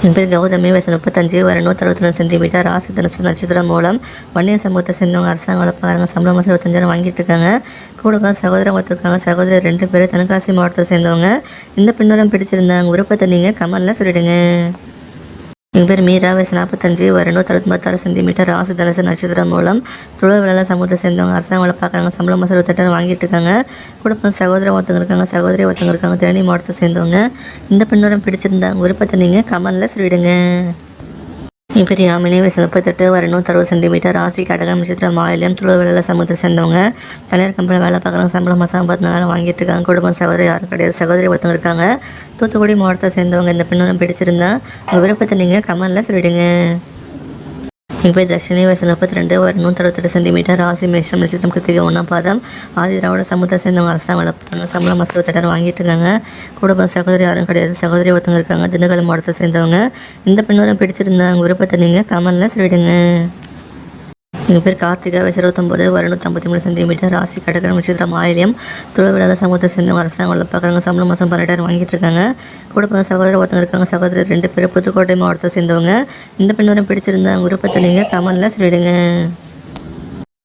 என் பேர் கௌதமி, வயசு 35, வர 162 சென்டிமீட்டர், ராசி தனுசு நட்சத்திரம் மூலம் வன்னிய சமூகத்தை சேர்ந்தவங்க. அரசாங்க வேலைப்பாருங்க, சம்பளம் மாதம் 25,000 வாங்கிட்டு இருக்காங்க. கூட சகோதரம் ஒருத்தருக்காங்க. சகோதரி 2 பேர் தென்காசி மாவட்டத்தை சேர்ந்தவங்க. இந்த பின்னூரம் பிடிச்சிருந்தாங்க விருப்பத்தை நீங்கள் கமெண்ட்ல சொல்லிடுங்க. எங்கள் பேர் மீரா, வயசு 45, வர 166 சென்டிமீட்டர், ராசி தனுசு நட்சத்திரம் மூலம் தொழில் வேலை சமூகத்தை சேர்ந்தவங்க. அரசாங்க வேலை பார்க்குறாங்க, சம்பளம் மாதம் 28,000 வாங்கிட்டு இருக்காங்க. கூட சகோதரம் ஒருத்தவங்க இருக்காங்க. சகோதரி ஒருத்தவங்க இருக்காங்க. தேனி மாவட்டத்தை சேர்ந்தவங்க. இந்த பின்னூரம் பிடிச்சிருந்தாங்க விருப்பத்தை நீங்கள் கமெண்ட்ல சொல்லிடுங்க. என் பேர் யாமினி, வயசு 38, வர 160 சென்டிமீட்டர், ராசி கடகம் நட்சத்திரம் மாநிலம் தொழில் வேலை சமூகத்தை சேர்ந்தவங்க. தனியார் கம்பெனியில் வேலை பார்க்குறாங்க, சம்பளம் மாதம் 54,000 வாங்கிட்டு இருக்காங்க. குடும்பம் சகோதரி யாரும் கிடையாது. சகோதரி ஒருத்தவங்க இருக்காங்க. தூத்துக்குடி மாவட்டத்தை சேர்ந்தவங்க. இந்த பின்னூரம் பிடிச்சிருந்தா உங்கள் விருப்பத்தை நீங்கள் கமெண்ட்ல சொல்லிடுங்க. எங்கள் பேர் தர்ஷினி, வயசு 32, வர 168 சென்டிமீட்டர், ராசி மேஷம் நட்சத்திரம் கிருத்திகை 1ஆம் பாதம் ஆதி திராவிட சமூகத்தை சேர்ந்தவங்க. அரசாங்க வேலை பார்க்குறாங்க, சம்பளம் மாதம் 28,000 வாங்கிட்டு இருக்காங்க. குடும்பம் சகோதரி யாரும் கிடையாது. சகோதரி ஒருத்தவங்க இருக்காங்க. திண்டுக்கல் மாவட்டத்தை சேர்ந்தவங்க. இந்த பின்னூரம் பிடிச்சிருந்தா உங்கள் விருப்பத்தை நீங்கள் கமெண்ட்ல சொல்லிடுங்க. எங்கள் பேர் கார்த்திகா, வயசு 29, வர 153 சென்டிமீட்டர், ராசி கடகம் நட்சத்திரம் மாநிலம் தொழில் வேலை சமூகத்தை சேர்ந்தவங்க. அரசாங்க வேலை பார்க்குறாங்க, சம்பளம் மாதம் 12,000 வாங்கிட்டு இருக்காங்க. கூட சகோதரி ஒருத்தவங்க இருக்காங்க. சகோதரி 2 பேர் புதுக்கோட்டை மாவட்டத்தை சேர்ந்தவங்க. இந்த பின்னூரம் பிடிச்சிருந்தா உங்கள் விருப்பத்தை நீங்கள் கமெண்ட்ல சொல்லிடுங்க.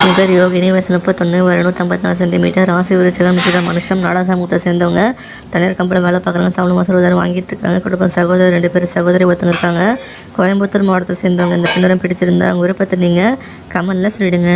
என் பேர் யோகினி, வயசு 31, வர 154 சென்டிமீட்டர், ராசி விருச்சிகம் நட்சத்திரம் மனுஷம் நாடா சமூகத்தை சேர்ந்தவங்க. தனியார் கம்பெனியில் வேலை பார்க்குறாங்க, சம்பளம் மாதம் 20,000 வாங்கிட்டு இருக்காங்க. குடும்பம் சகோதரி 2 பேர் சகோதரி ஒருத்தவங்க இருக்காங்க. கோயம்புத்தூர் மாவட்டத்தை சேர்ந்தவங்க. இந்த பின்னூரம் பிடிச்சிருந்தா உங்கள் விருப்பத்தை நீங்கள் கமெண்ட்ல சொல்லிடுங்க.